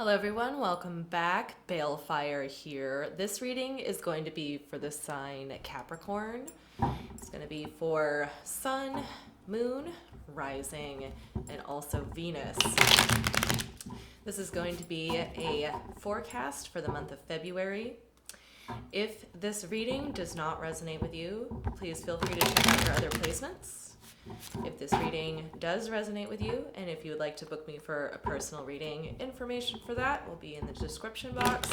Hello everyone, welcome back. Balefire here. This reading is going to be for the sign Capricorn. It's going to be for Sun, Moon, Rising, and also Venus. This is going to be a forecast for the month of February. If this reading does not resonate with you, please feel free to check out our other placements. If this reading does resonate with you, and if you would like to book me for a personal reading, information for that will be in the description box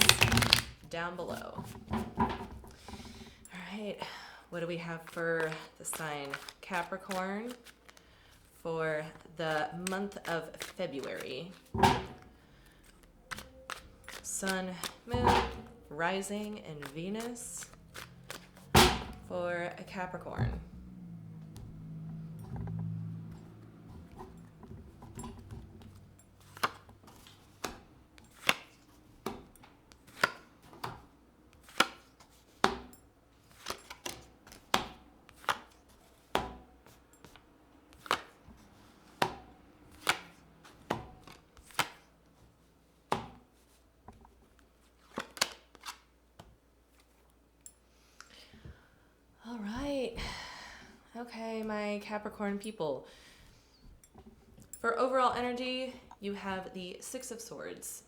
down below. All right, what do we have for the sign Capricorn for the month of February? Sun, Moon, Rising, and Venus for a Capricorn. All right. Okay, my Capricorn people. For overall energy, you have the Six of Swords.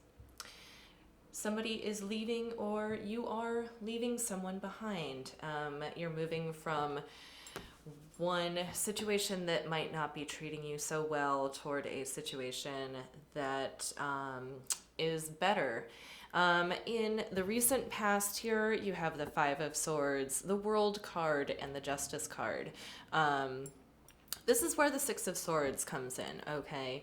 Somebody is leaving, or you are leaving someone behind. You're moving from one situation that might not be treating you so well toward a situation that is better. In the recent past here, you have the Five of Swords, the World card, and the Justice card. This is where the Six of Swords comes in, okay?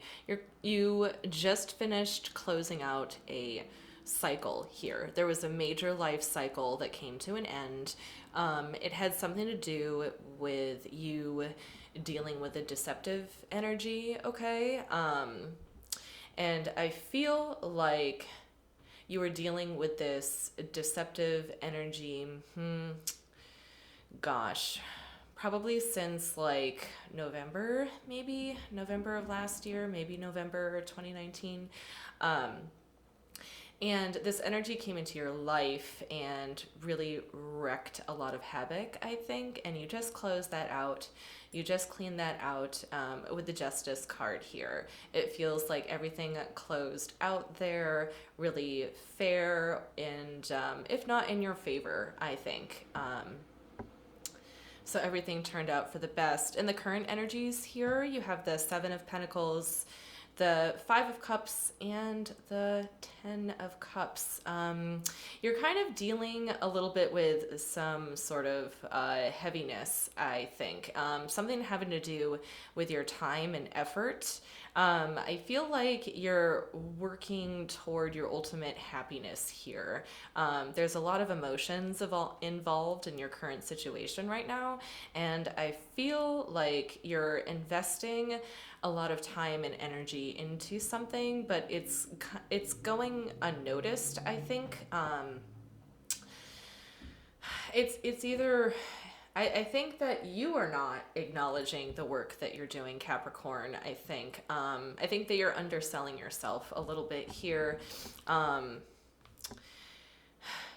You just finished closing out a cycle here. There was a major life cycle that came to an end. It had something to do with you dealing with a deceptive energy, okay? And I feel like you were dealing with this deceptive energy, probably since like November of last year, maybe November 2019. And this energy came into your life and really wreaked a lot of havoc, I think. And you just closed that out. You just cleaned that out with the Justice card here. It feels like everything closed out there, really fair, and if not in your favor, I think. So everything turned out for the best. In the current energies here, you have the Seven of Pentacles, the Five of Cups, and the Ten of Cups. You're kind of dealing a little bit with some sort of heaviness, I think. Something having to do with your time and effort. I feel like you're working toward your ultimate happiness here. There's a lot of emotions involved in your current situation right now, and I feel like you're investing a lot of time and energy into something, but it's going unnoticed, I think. It's either I think that you are not acknowledging the work that you're doing, Capricorn. I think that you're underselling yourself a little bit here.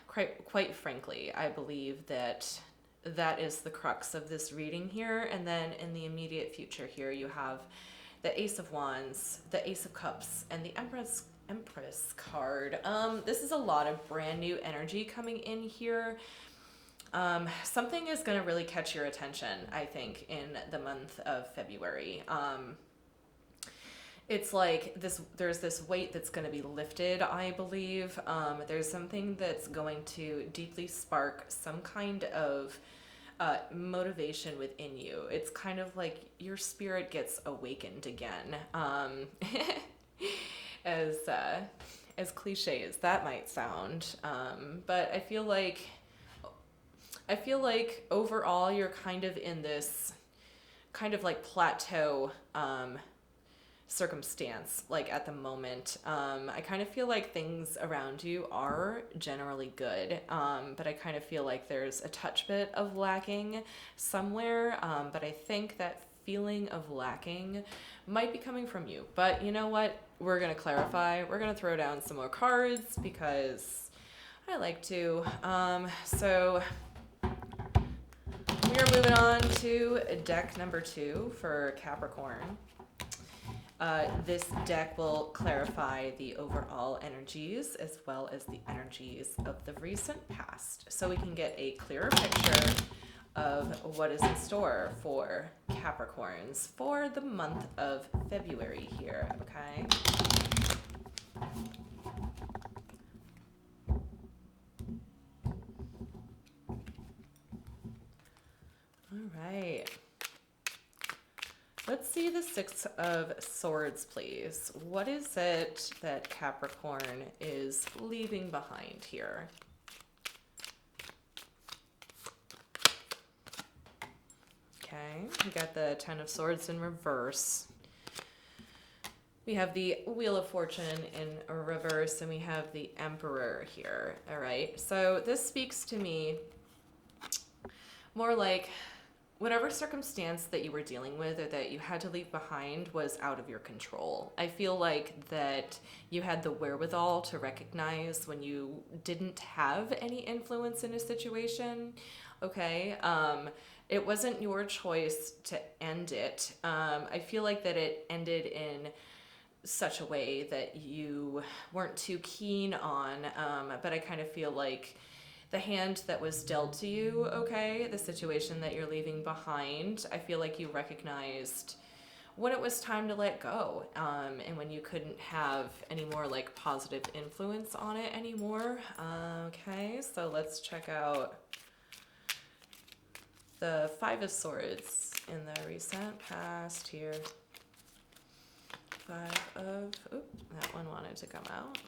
Quite frankly, I believe that is the crux of this reading here. And then in the immediate future here, you have the Ace of Wands, the Ace of Cups, and the Empress card. This is a lot of brand new energy coming in here. Something is going to really catch your attention, I think, in the month of February. It's like there's this weight that's going to be lifted, I believe. There's something that's going to deeply spark some kind of motivation within you. It's kind of like your spirit gets awakened again. As cliche as that might sound, but I feel like overall you're kind of in this kind of like plateau circumstance, like at the moment. I kind of feel like things around you are generally good, but I kind of feel like there's a touch bit of lacking somewhere. But I think that feeling of lacking might be coming from you. But you know what? We're going to clarify. We're going to throw down some more cards because I like to. So we are moving on to deck number 2 for Capricorn. This deck will clarify the overall energies as well as the energies of the recent past, so we can get a clearer picture of what is in store for Capricorns for the month of February here, okay? All right. Let's see the Six of Swords, please. What is it that Capricorn is leaving behind here? Okay, we got the Ten of Swords in reverse. We have the Wheel of Fortune in reverse, and we have the Emperor here. All right, so this speaks to me more like whatever circumstance that you were dealing with or that you had to leave behind was out of your control. I feel like that you had the wherewithal to recognize when you didn't have any influence in a situation, okay? It wasn't your choice to end it. I feel like that it ended in such a way that you weren't too keen on, but I kind of feel like the hand that was dealt to you, okay, the situation that you're leaving behind, I feel like you recognized when it was time to let go, and when you couldn't have any more like positive influence on it anymore. Okay, so let's check out the Five of Swords in the recent past here. That one wanted to come out.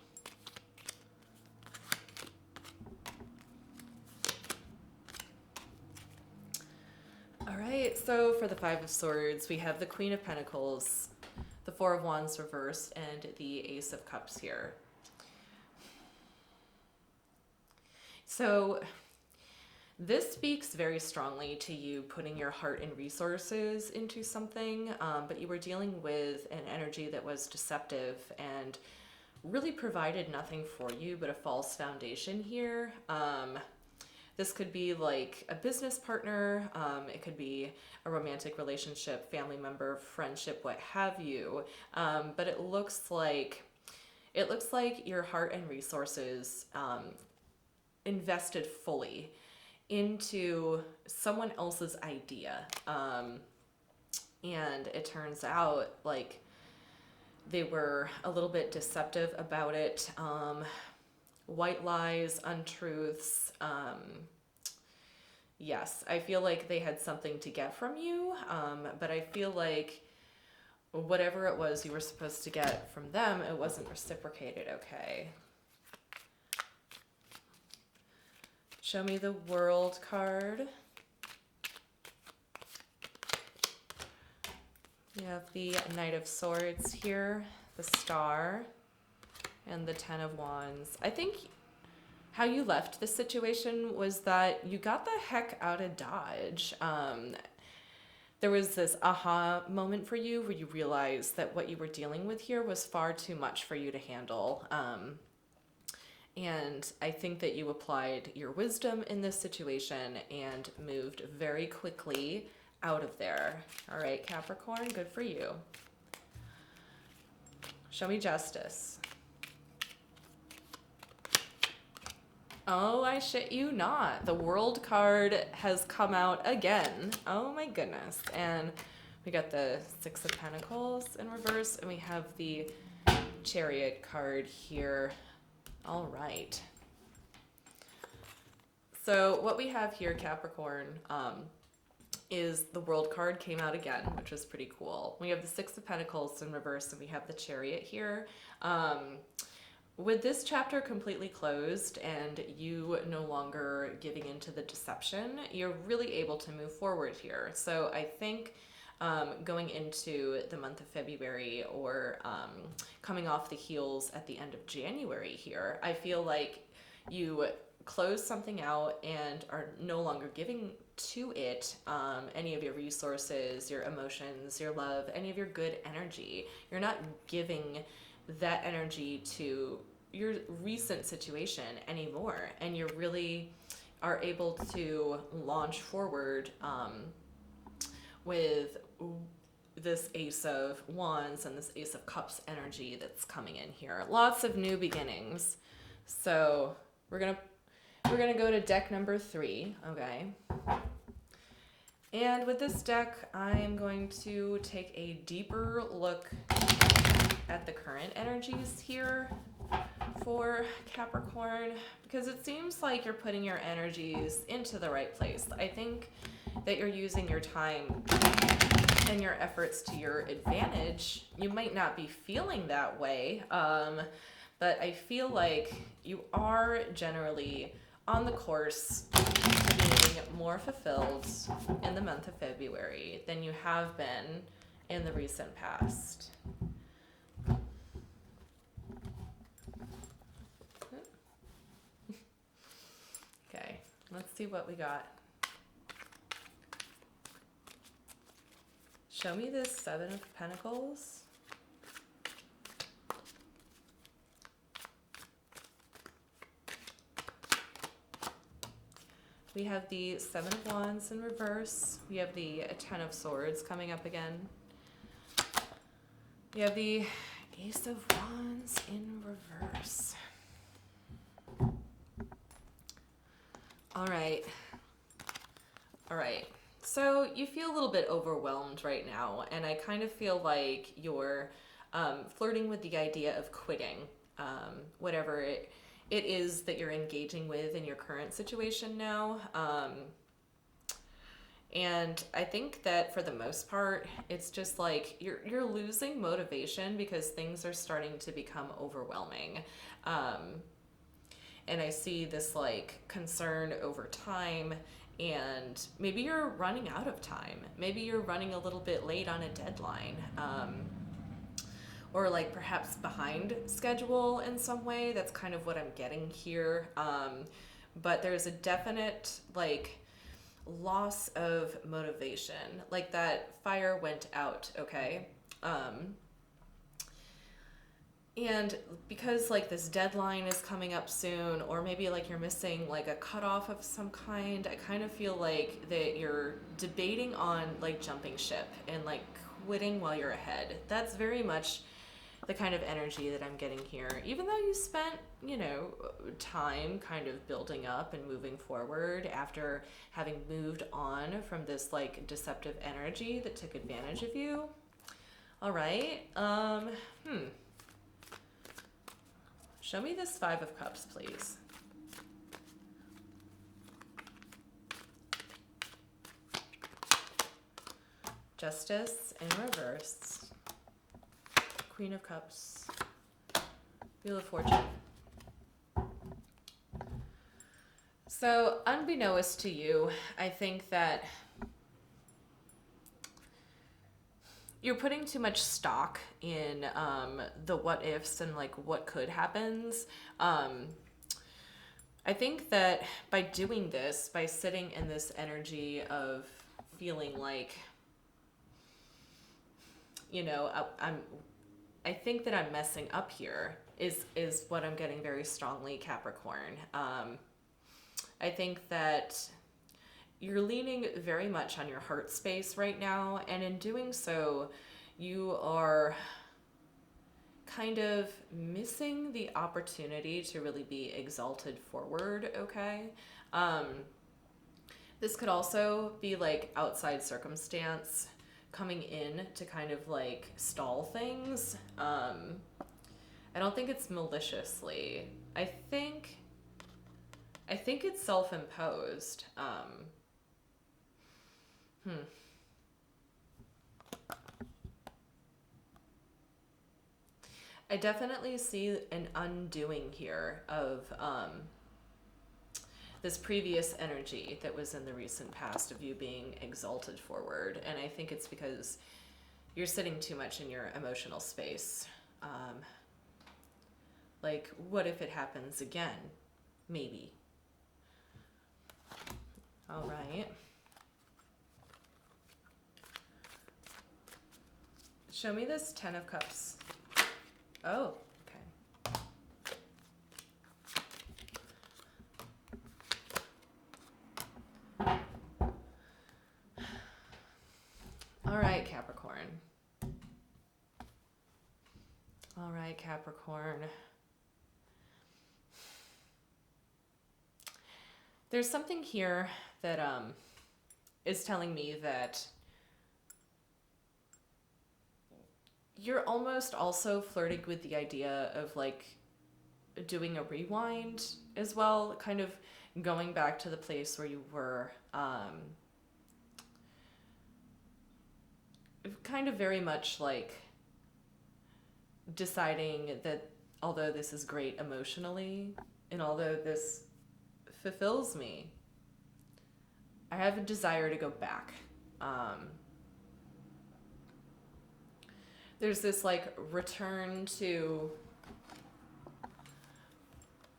All right, so for the Five of Swords, we have the Queen of Pentacles, the Four of Wands reversed, and the Ace of Cups here. So this speaks very strongly to you putting your heart and resources into something, but you were dealing with an energy that was deceptive and really provided nothing for you but a false foundation here. This could be like a business partner, it could be a romantic relationship, family member, friendship, what have you. But it looks like your heart and resources invested fully into someone else's idea. And it turns out like they were a little bit deceptive about it. White lies, untruths. Yes, I feel like they had something to get from you, but I feel like whatever it was you were supposed to get from them, it wasn't reciprocated, okay? Show me the World card. We have the Knight of Swords here, the Star, and the Ten of Wands. I think how you left the situation was that you got the heck out of Dodge. There was this aha moment for you where you realized that what you were dealing with here was far too much for you to handle. And I think that you applied your wisdom in this situation and moved very quickly out of there. All right, Capricorn, good for you. Show me Justice. Oh, I shit you not. The World card has come out again. Oh my goodness. And we got the Six of Pentacles in reverse, and we have the Chariot card here. All right. So what we have here, Capricorn, is the World card came out again, which is pretty cool. We have the Six of Pentacles in reverse, and we have the Chariot here. With this chapter completely closed and you no longer giving into the deception, you're really able to move forward here. So I think going into the month of February or coming off the heels at the end of January here, I feel like you close something out and are no longer giving to it any of your resources, your emotions, your love, any of your good energy. You're not giving that energy to your recent situation anymore, and you really are able to launch forward with this Ace of Wands and this Ace of Cups energy that's coming in here. Lots of new beginnings. So we're gonna go to deck number 3, okay? And with this deck, I am going to take a deeper look at the current energies here for Capricorn, because it seems like you're putting your energies into the right place. I think that you're using your time and your efforts to your advantage. You might not be feeling that way, but I feel like you are generally on the course to being more fulfilled in the month of February than you have been in the recent past. Okay, let's see what we got. Show me this 7 of Pentacles. We have the 7 of Wands in reverse. We have the 10 of Swords coming up again. We have the Ace of Wands in reverse. All right. So you feel a little bit overwhelmed right now, and I kind of feel like you're flirting with the idea of quitting whatever it is that you're engaging with in your current situation now. And I think that for the most part, it's just like you're losing motivation because things are starting to become overwhelming. And I see this like concern over time, and maybe you're running out of time. Maybe you're running a little bit late on a deadline. Or like perhaps behind schedule in some way. That's kind of what I'm getting here. But there's a definite like loss of motivation. Like that fire went out, okay? And because like this deadline is coming up soon, or maybe like you're missing like a cutoff of some kind, I kind of feel like that you're debating on like jumping ship and like quitting while you're ahead. That's very much the kind of energy that I'm getting here. Even though you spent, time kind of building up and moving forward after having moved on from this like deceptive energy that took advantage of you. All right. Show me this 5 of Cups, please. Justice in reverse. Queen of Cups. Wheel of Fortune. So, unbeknownst to you, I think that you're putting too much stock in the what ifs and like what could happens. I think that by doing this, by sitting in this energy of feeling like, I think that I'm messing up here is what I'm getting very strongly, Capricorn. I think that you're leaning very much on your heart space right now, and in doing so, you are kind of missing the opportunity to really be exalted forward, okay? This could also be like outside circumstance coming in to kind of like stall things. I don't think it's maliciously. I think it's self-imposed. I definitely see an undoing here of this previous energy that was in the recent past of you being exalted forward. And I think it's because you're sitting too much in your emotional space. Like, what if it happens again? Maybe. All right. Show me this 10 of Cups. Oh, okay. All right, Capricorn. All right, Capricorn. There's something here that is telling me that you're almost also flirting with the idea of like doing a rewind as well, kind of going back to the place where you were, kind of very much like deciding that although this is great emotionally and although this fulfills me, I have a desire to go back. There's this like return to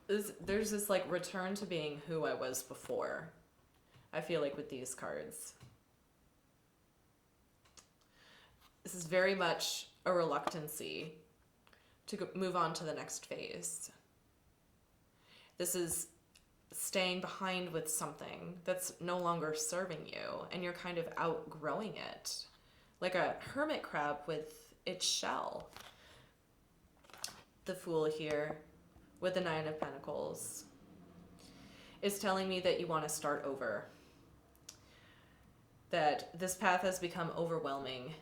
there's this like return to being who I was before, I feel like, with these cards. This is very much a reluctancy to move on to the next phase. This is staying behind with something that's no longer serving you and you're kind of outgrowing it. Like a hermit crab with its shell. The Fool here with the 9 of Pentacles is telling me that you want to start over. That this path has become overwhelming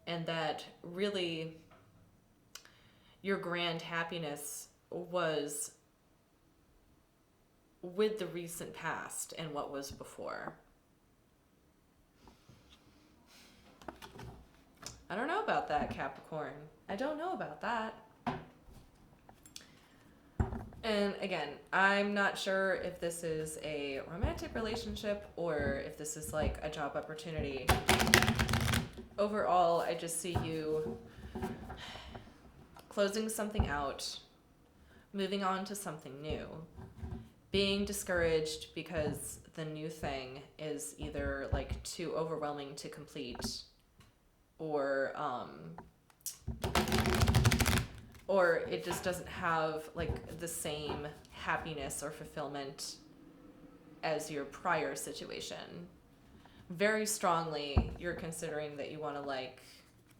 and that really your grand happiness was with the recent past and what was before. I don't know about that, Capricorn. I don't know about that. And again, I'm not sure if this is a romantic relationship or if this is like a job opportunity. Overall, I just see you closing something out, moving on to something new, being discouraged because the new thing is either like too overwhelming to complete or it just doesn't have like the same happiness or fulfillment as your prior situation. Very strongly, you're considering that you want to like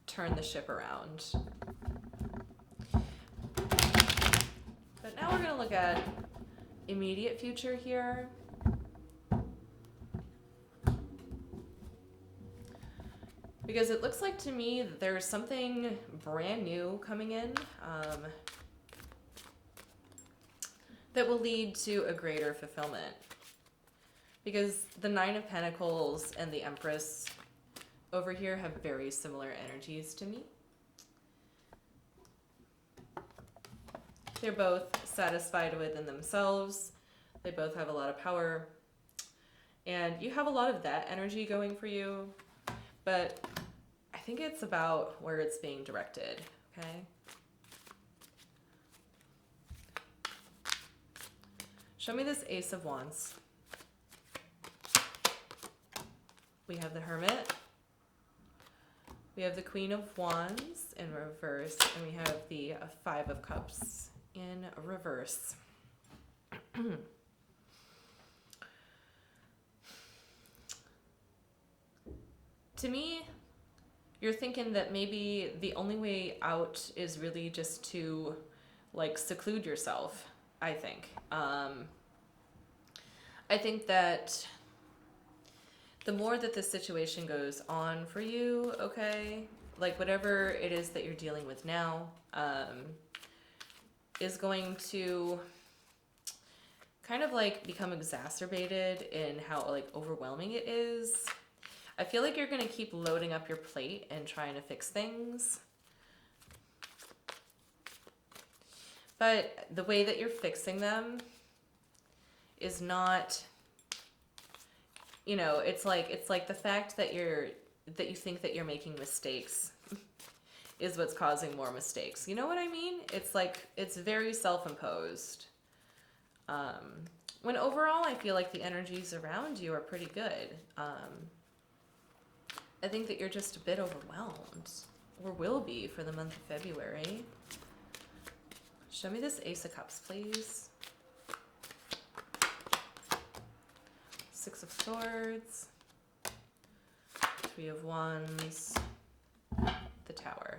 turn the ship around. But now we're going to look at immediate future here. Because it looks like to me that there's something brand new coming in that will lead to a greater fulfillment. Because the 9 of Pentacles and the Empress over here have very similar energies to me. They're both satisfied within themselves. They both have a lot of power. And you have a lot of that energy going for you. But I think it's about where it's being directed, okay? Show me this Ace of Wands. We have the Hermit. We have the Queen of Wands in reverse. And we have the 5 of Cups in reverse. To me, you're thinking that maybe the only way out is really just to like seclude yourself, I think. I think that the more that this situation goes on for you, okay, like whatever it is that you're dealing with now, is going to kind of like become exacerbated in how like overwhelming it is. I feel like you're going to keep loading up your plate and trying to fix things. But the way that you're fixing them is not, you know, it's like the fact that you think that you're making mistakes is what's causing more mistakes. You know what I mean? It's like, it's very self-imposed. when overall I feel like the energies around you are pretty good. I think that you're just a bit overwhelmed, or will be for the month of February. Show me this Ace of Cups, please. Six of Swords, Three of Wands, the Tower.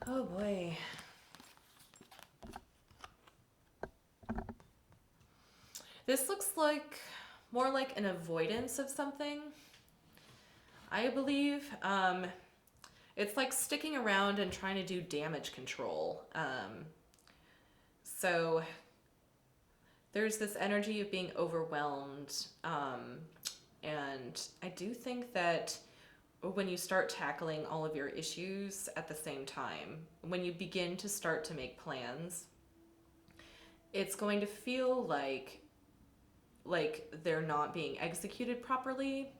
Oh boy. This looks like more like an avoidance of something, I believe. It's like sticking around and trying to do damage control. So there's this energy of being overwhelmed. And I do think that when you start tackling all of your issues at the same time, when you begin to start to make plans, it's going to feel like they're not being executed properly.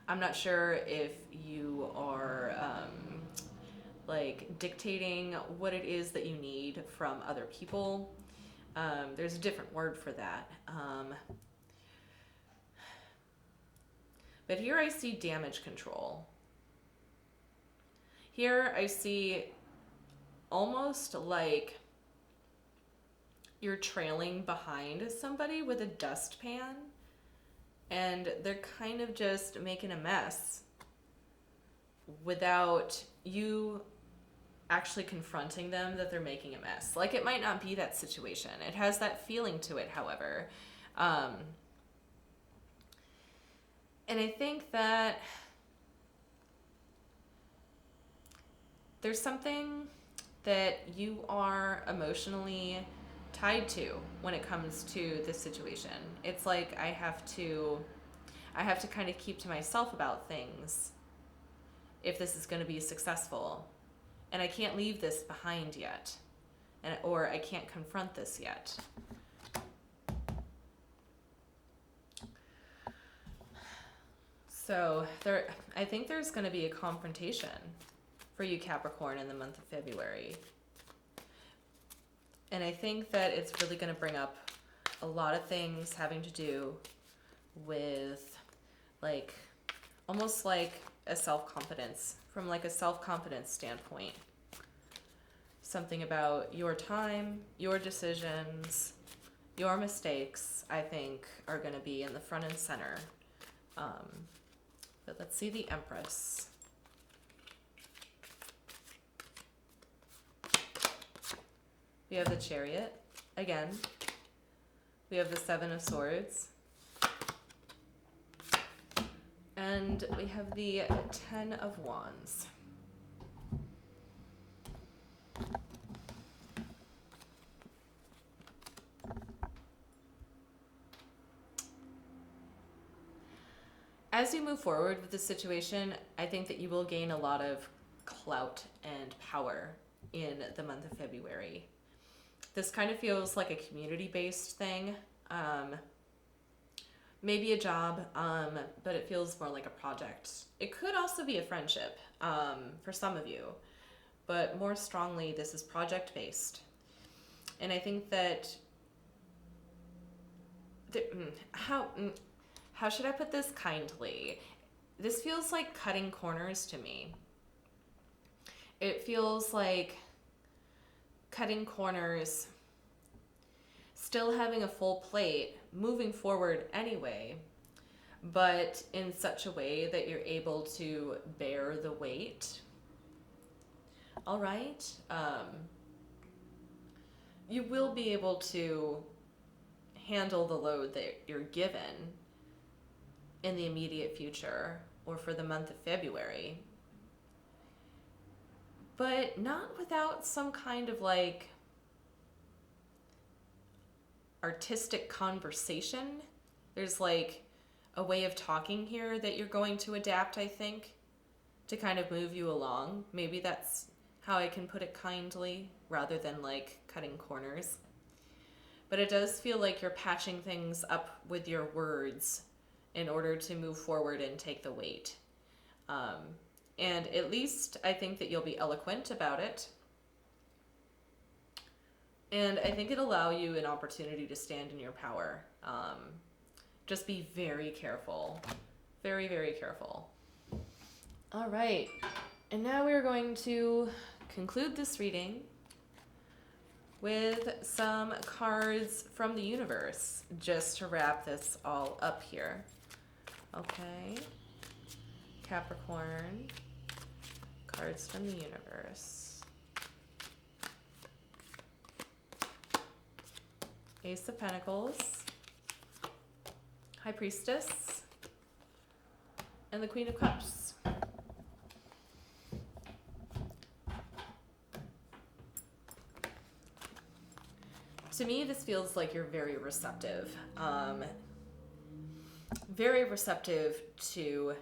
I'm not sure if you are like dictating what it is that you need from other people. There's a different word for that. But here I see damage control. Here I see almost like you're trailing behind somebody with a dustpan, and they're kind of just making a mess without you actually confronting them that they're making a mess. Like, it might not be that situation. It has that feeling to it, however. And I think that there's something that you are emotionally tied to when it comes to this situation. It's like I have to kind of keep to myself about things if this is going to be successful, and I can't leave this behind yet, or I can't confront this yet. So I think there's going to be a confrontation for you, Capricorn, in the month of February. And I think that it's really going to bring up a lot of things having to do with, like, almost like a self-confidence, from like a self-confidence standpoint. Something about your time, your decisions, your mistakes, I think, are going to be in the front and center. But let's see the Empress. We have the Chariot again. We have the Seven of Swords. And we have the Ten of Wands. As you move forward with the situation, I think that you will gain a lot of clout and power in the month of February. This kind of feels like a community-based thing. Maybe a job, but it feels more like a project. It could also be a friendship for some of you, but more strongly, this is project-based. And I think that how should I put this kindly? This feels like cutting corners to me. It feels like cutting corners, still having a full plate, moving forward anyway, but in such a way that you're able to bear the weight. All right. You will be able to handle the load that you're given in the immediate future, or for the month of February, but not without some kind of like artistic conversation. There's like a way of talking here that you're going to adapt, I think, to kind of move you along. Maybe that's how I can put it kindly, rather than like cutting corners. But it does feel like you're patching things up with your words in order to move forward and take the weight. And at least I think that you'll be eloquent about it. And I think it'll allow you an opportunity to stand in your power. Just be very careful. Very, very careful. All right. And now we're going to conclude this reading with some cards from the universe, just to wrap this all up here. Okay. Capricorn, cards from the universe. Ace of Pentacles, High Priestess, and the Queen of Cups. To me, this feels like you're very receptive. Very receptive to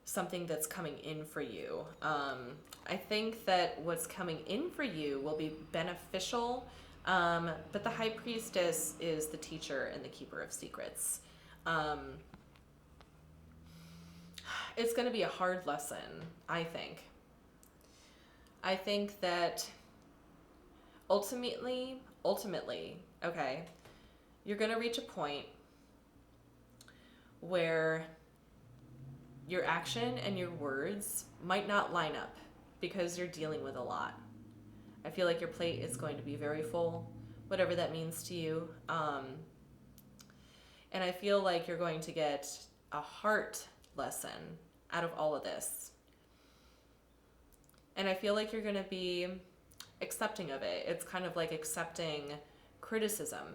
something that's coming in for you. I think that what's coming in for you will be beneficial, but the High Priestess is the teacher and the keeper of secrets. It's going to be a hard lesson, I think. I think that ultimately, okay, you're going to reach a point where your action and your words might not line up because you're dealing with a lot. I feel like your plate is going to be very full, whatever that means to you. And I feel like you're going to get a heart lesson out of all of this. And I feel like you're going to be accepting of it. It's kind of like accepting criticism.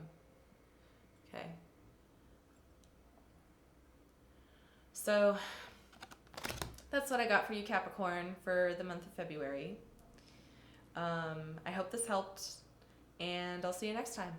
Okay. So that's what I got for you, Capricorn, for the month of February. I hope this helped, and I'll see you next time.